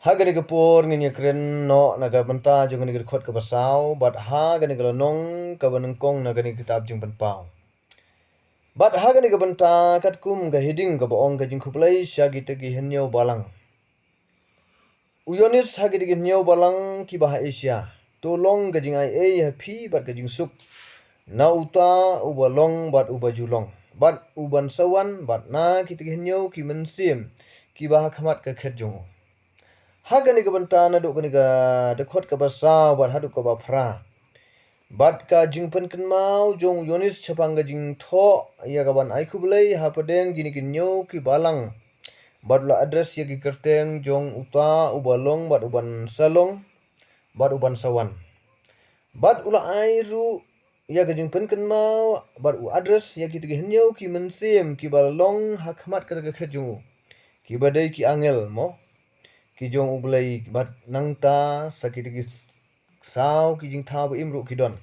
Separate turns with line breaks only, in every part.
Hagani ke por ngini kren no naga banta jong ngini khot ke basau but hagani ke nong ke banengkong nagani kitab jing pau. But hagani ke banta kat kum ke hiding ke boong ke jing kuplai syagi tegi henyo balang. Uyonis hagi tegi henyo balang ki bah Asia. Tolong ke jing ai happy but ke jing suk. Na uta ubalong but ubajulong. But uban sawan but na ki tegi henyo ki mensim ki bah khamat ke khet jongo. Hagani ke banta na duk ni ga dekot ke basau but hadu ke bapra. Bat ka jing pen ken mau jong Yonis chapang ga jing tho ya gaban ai kubulai hapadeng gini kinyo ki balang. Bat la address ya ki kerteng jong uta ubalong bat uban salong bat uban sawan. Bat ula ai ru ya ga jing pen ken mau bat u address ya ki tigi henyo ki mensim ki balong hakmat ka ga kheju. Ki badai ki angel mo ki jong ubulai bat nangta sakitigi sao ki jing thau imru ki don.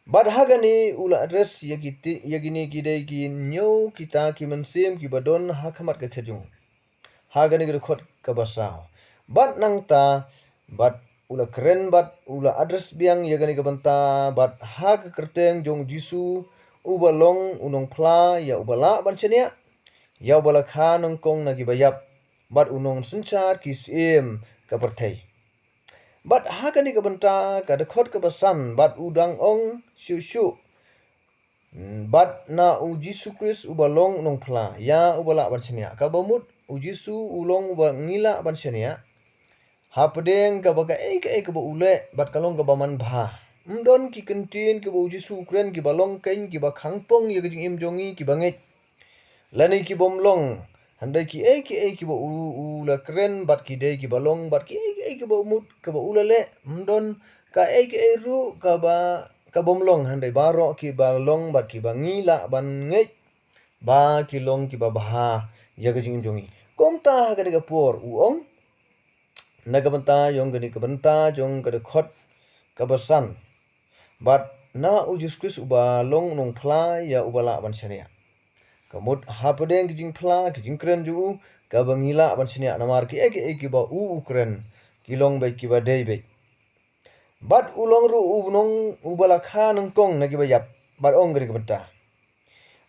But hagani ula address yagini gidai gi nyo kita ki mensim ki badon hakamat ke khejung. Hagani gi khot ke basau. But nangta but ula keren but ula address biang yagani ke banta but hag kerteng jong jisu ubalong unong pla ya ubala banchenia ya ubala kha nongkong nagi bayap but unong sunchar ki sim ka perthai. But hagani ke banta ka dekhot ke basan but udang ong shu but na u Jisu Kris ubalong nong pla ya ubala barsenia ka bamut u Jisu ulong ngila barsenia hapdeng ka baga ka ba ule but kalong ka baman bha mdon ki kentin ki bu Jisu Ukren ki balong kain ki ba khangpong ye jing im jongi ki banget lani ki bomlong handai ki ki ba ula kren but ki dei ki balong but ki ki ba mut ka ba ulale mdon ka ru ka bomlong handai baro ki balong but ki bangila ban ngai ba ki long ki ba baha ya ga jing jongi komta ga ga por uong naga banta yong ga ni ka banta jong ga de khot ka basan but na u Jesus Christ uba long nong pla ya ubala ban syariah. Kamut hapedeng kijing pla kijing keren ju ka bangila ban sini namar ki ki ba ukren kilong bai ki ba dei bai. Bat ulong ru ubnong ubala kha nang kong na ki ba yap bat ong gari benta.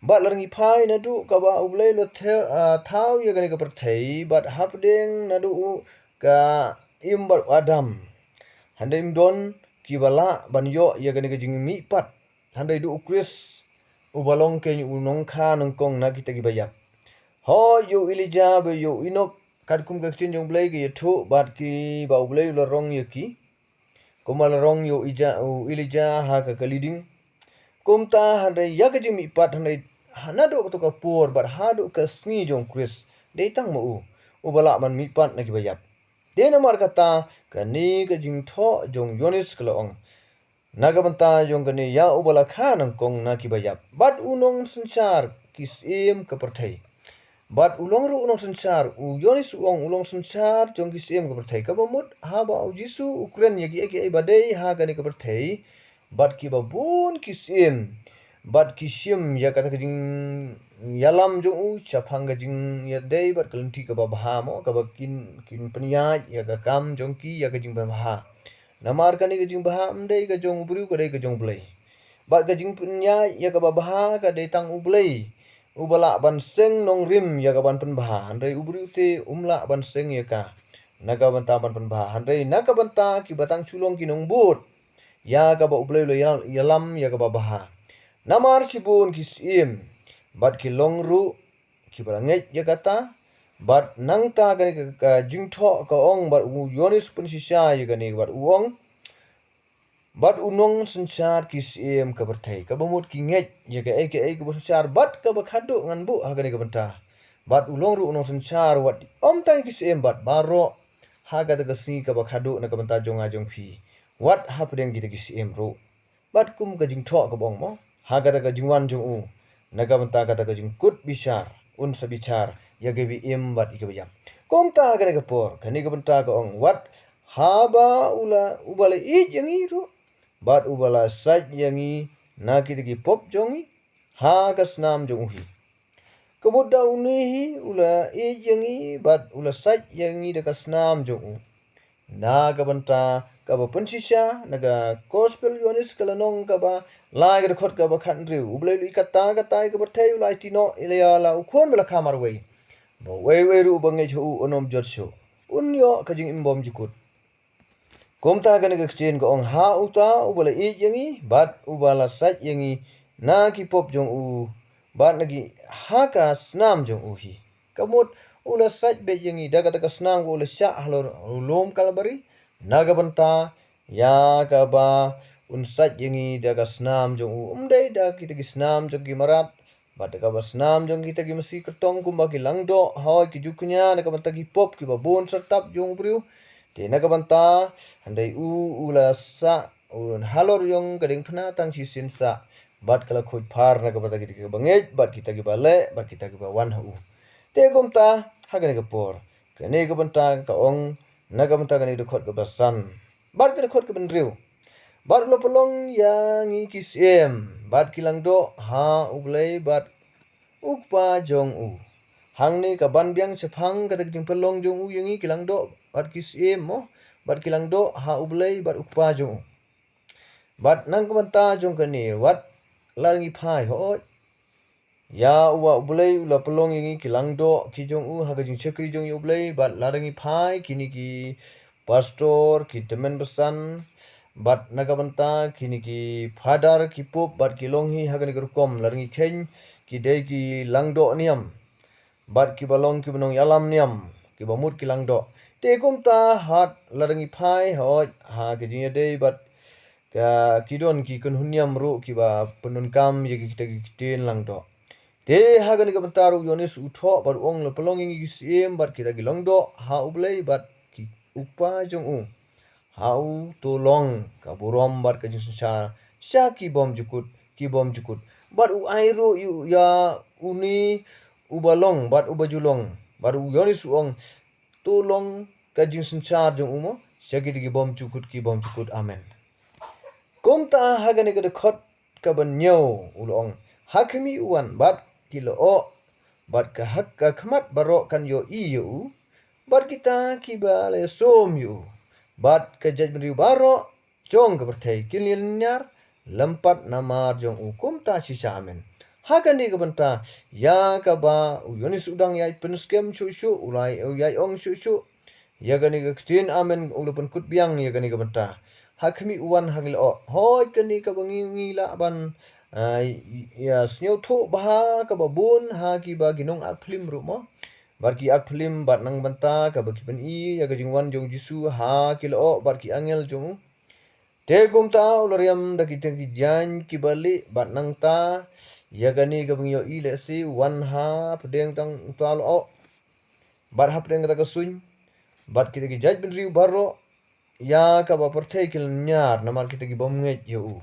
Bat larngi pai na du ka ba ublai lo thau ya gani ka perthai bat hapedeng na du ka im bat adam. Handai don ki bala ban yo ya gani ka jing mi pat handai du Kris ubalong ke unong kha nong kong na kita gi bayap ho yo ilija be yo inok kat kum ka chin jong blai gi thu bat ki ba blai lo rong ye ki komal rong yo ilija ha ka kaliding kumta handai ya ka jimi pat handai hanado to ka por bat hadu ka sni jong Kris dei tang mo ubala man mi pat na gi bayap de na mar kata kani ka jing tho jong Yonis klong naga banta jong kani ya ubala kha nang kong na ki bayap bat unong sunchar kisim ka perthai bat ulong ru unong sunchar u Yonis uong ulong sunchar jong kisim ka perthai ka bamut ha ba u Jisu Ukren yagi eki badai ha gani ka perthai bat ki babun kisim bat kisim ya kata jing yalam jong u chapang ga jing ya dei bat kalenti ka ba mo ka ba kin penia ya ka kam jong ki ya ka jing ba namar kani ka jing baha mdei ka jong buru ka dei ka jong blai bat ka jing punya ya ka baha ka dei tang ublai ubala ban seng nong rim ya ka ban pen baha handai ubru te umla ban seng ya ka naga banta ban pen baha handai naga banta ki batang chulong ki nong but ya ka ba ublai lo yalam ya ka baha namar sibun ki sim bat ki long ru ki balanget ya kata bat nang ta gani ka jing tho ka ong bat u Yonis pun sisa ya gani bat uong bat unong sunchar ki sim ka berthai ka bamut ki nget ya ka ka bu sunchar bat ka ba khadu ngan bu ha gani ka benta bat ulong ru unong sunchar wat om tai ki sim bat baro ha ga ka si ka ba khadu na ka benta jong a jong phi wat ha pdeng ki sim ru bat kum ka jing tho ka bong mo ha ga ka jing wan jong u na ka benta ka jing kut bichar un sa bichar ya ge bi im bat ikabiyam kom ta gane ka por kani ka benta ka ong wat haba ubala i jangi ru bat ubala saj yangi na ki pop jongi ha ka snam jong hi Kemuda unihi ula yangi bat ula saj yangi deka snam jong na kabanta kaba pensisya naga gospel yonis kalanong kaba lai ga khot kaba khandriu ublai lu ikata kata kaba thai ulai tino ilya la ukhon bela khamar wei bo wei ru bangai chu onom jotsho unyo kajing imbom jukut komta gane ga chen ko ong ha uta ubala I yangi bat ubala saj yangi na ki pop jong u bat nagi ha ka snam jong u hi kamut ula saj be yangi daga daga snam ko ula sya halor lom kalbari naga banta ya ka ba un saj yangi daga snam jong u umdai da kita gi snam jong gi marat bat daga ba snam jong kita gi masi kertong kumba ki langdo hoi ki jukunya naga banta ki pop ki ba bon sertap jong priu te naga banta handai ula sa un halor yong gading phna tang si sin sa bat kala khoi phar naga banta ki banget bat kita gi bale bat kita gi ba wan hu te gomta hagane ga por kene ga banta ka ong naga banta gane de khot ga basan bat ga khot ga ben riu bat lo polong yang I kisem bat kilang do ha ublei bat ukpa jong u hangni ka ban biang sephang ka jing pelong jong u yangi kilang do bat kisem mo bat kilang do ha ublei bat ukpa jong u bat nang ka banta jong kani wat langi phai ho ya uwa ublei ula pelong yangi kilang do ki jong u ha ka jing chekri jong u ublei bat larangi phai kini ki pastor ki temen besan bat naga banta kini ki father ki pop bat ki longhi ha ka ni kom larangi khen ki dei ki langdo niam bat ki balong ki benong yalam niam ki bamut ki langdo te komta hat larangi phai ho ha ki jing dei bat ka kidon ki kun hunyam ru ki ba penun kam ye ki kita ki ten langdo te hagan ga bentaru yonis utho bar ong lo pelong ingi sim bar kita gilong do ha ublei bat ki upa jong u hau tolong ka burom bar ka jing sa sya ki bom jukut bar u airu yu ya uni ubalong bat ubajulong bar u yonis ong tolong ka jing senchar jong umo sya ki bom jukut amen komta hagan ga de khot ka ban nyo ulong hakmi uan bat kilo o bat ka hak ka khmat baro kan yo I yu bat kita ki bale som yu bat ka jajmri baro jong ka berthai kilin nyar lempat namar jong ukum ta sisa amen hakan di kabanta ya ka ba yonis udang yai penuskem shushu ulai yai ong shushu ya gani ka ktin amen ulupun kut biang ya gani kabanta hakmi uan hagil o hoi kani ka bangi ngila ban ya snyo tho bah ka babun ha ki ba ginong akplim ru mo bar ki akplim bat nang banta ka ba ki ben I ya ka jingwan jong jisu ha ki lo bar ki angel jong te gom ta ulariam da ki ki jan ki bali bat nang ta ya gani ka bang yo I le si wan ha pedeng tang ta lo bat ha pedeng ta ka sun bat ki jaj ben riu baro ya ka ba perthai kil nyar namar kita ki bom nget yo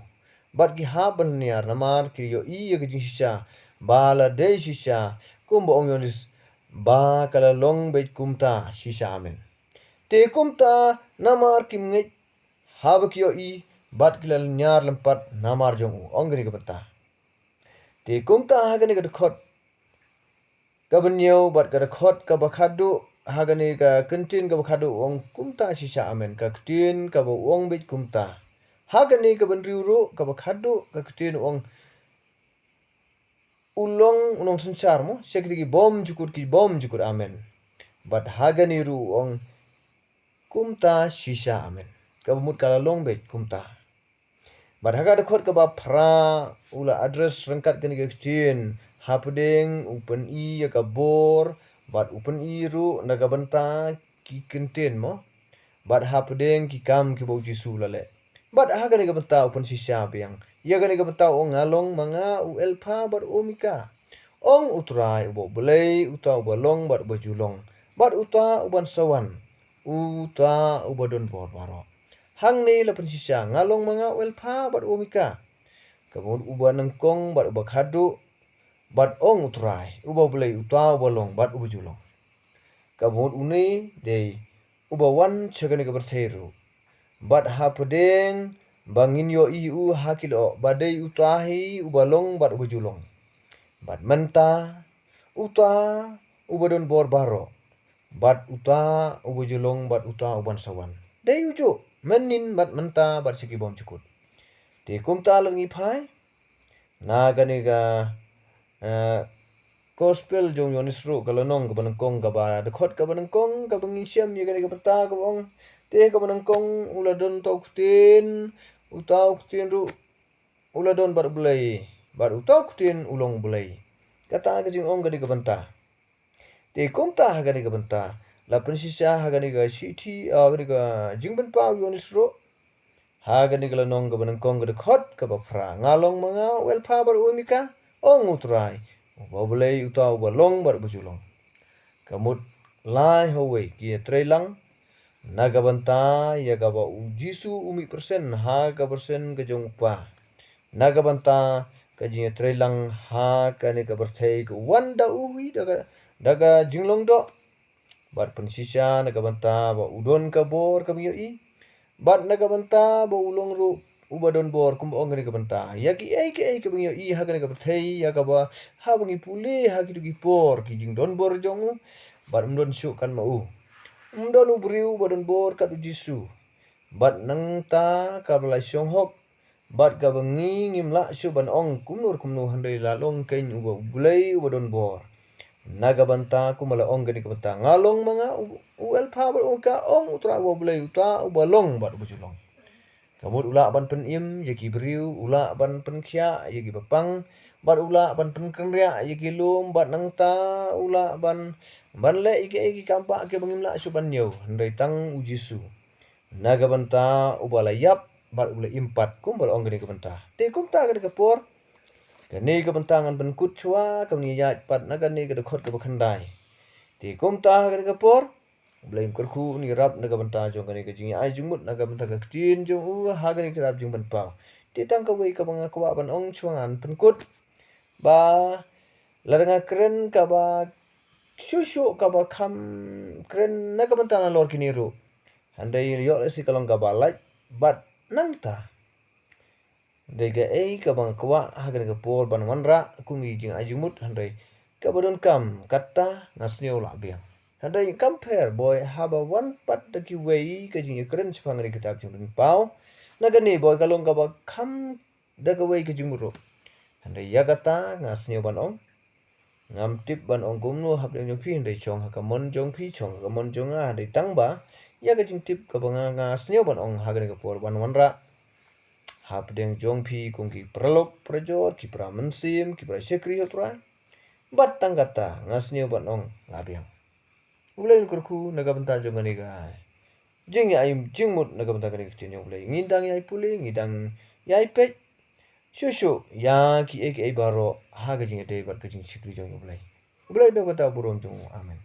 bat ki haben niar namar ki yo I ya ki shisha bala de shisha kumbo ong yonis ba kala long bait kumta shisha amen te kumta namar ki nget hab ki yo I bat kila nyar lempat namar jong ong gani ka bata te kumta hagani ka khot ka banyo bat ka khot ka bakhadu hagani ka kentin ka bakhadu ong kumta shisha amen ka ktin ka bo ong bait kumta hagani ka ban riuru ka bakhadu ka ktin ong ulong unong sensar mo sekti ki bom jukut amen bat hagani ru ong kumta shisha amen ka mut kala long bait kumta bat haga khot ka ba phra ula address rengkat kani ka ktin hapdeng upen I ya ka bor bat upen I ru naga banta ki kenten mo bat hapdeng ki kam ki bo jisu lale bat hagani ka banta upen shisha biang ya gani ka banta ong ngalong manga u elpa bat omika ong utrai ubo belai uta ubalong bat bajulong bat uta uban sawan uta ubadon bor baro hang ni la shisha ngalong manga u elpa bat omika kabun uba nengkong bat uba khadu bat ong utrai uba belai uta ubalong bat ubajulong kabun uni dei uba wan chagani ka berthairu bat hapdeng bangin yo I u hakilo badai utahi ubalong bat ubajulong bat menta uta ubadon bor baro bat uta ubajulong bat uta uban sawan dei ujo menin bat menta bat siki bom cukut te kumta lengi phai na ganiga gospel jong yonis ru galanong gabanang kong gaba dekot gabanang kong gabangi syam ye ganiga beta gabong te gabanang kong uladon toktin utau kutin ru uladon bar bulai bar utau kutin ulong bulai kata gajing ong gadi gabanta te kumta hagani gabanta la prinsisa hagani ga city gani ga jingban pa yonis ru hagani galanong gabanang kong gade khot gabafra ngalong manga welpa bar umika ong utrai Wabulay utaw balong bar bujulong. Kamut lai hawe ki trailang nagabanta ya gaba ujisu umi persen ha ka persen kajong pa. Nagabanta kajinya trailang ha kane ka berthei ka wanda uwi daga jinglong do. Bar pensisa nagabanta ba udon ka bor ka miyo i. Bat nagabanta ba ulong ru ubadon bor kum ong ni kabanta ya ki ke bingyo i ha gani kaberthei ya ka ba ha bangi pule ha ki dugi por ki jing don bor jong bar don su kan ma u don ubriu badon bor ka du jisu bat nang ta ka belai syong hok bat ka bangi ngimla su ban ong kumnu handai la long kain uba bulai ubadon bor naga banta kumala ong gani kabanta ngalong manga el pa bar ka ong utra wa bulai uta ubalong bat bujulong Kamut ula ban pen im yaki beriu ula ban pen khia yaki bapang bat ula ban pen kenria yaki lum bat nangta ula ban le yaki kampa ke bangim la su ban yau handai tang ujisu naga banta ubala yap bat ula impat kumbal ong gani kabanta te kumta gani kapor kani kabantangan ban kut chua kamni ya pat naga ni gada khot ka bakhandai te kumta gani kapor Blaim kerku ni rap naga banta jong kani ka jingi ai jungmut naga banta ka tin jong ha gani ka rap jung ban pau ti tang ka wei ka banga kwa ban ong chuangan penkut ba ladanga keren ka ba shushu ka ba kham keren naga banta na lor kini ru handai yo si kalong ka ba like but nangta dega ka bang kwa ha gani ka por ban wanra kungi jing ai jungmut handai ka badon kam katta nasnyo la biang Handai compare boy haba one part the ki way ka jing keren chpang ri kitab jung pau nagani boy kalong ka ba kham daga way ka jing ro handai yagata ngasnyo ban ong ngam tip ban ong gumno hab deng phi handai chong ha ka mon jong phi chong ka mon jong a handai tang ba yaga jing tip ka banga ngasnyo ban ong ha ka por ban wanra hab deng jong phi kung ki pralok prajor ki pra mensim ki pra sekri hotra bat tanggata ngasnyo ban ong labiang Ulai kurku naga banta jong ngani ga. Jing ya im jing mut naga banta kani kecil jong ulai. Ngidang ya pule ngidang ya pet. Shushu ya ki baro ha ga jing ade bar ka jing sikri jong ulai. Ulai naga banta buron jong amen.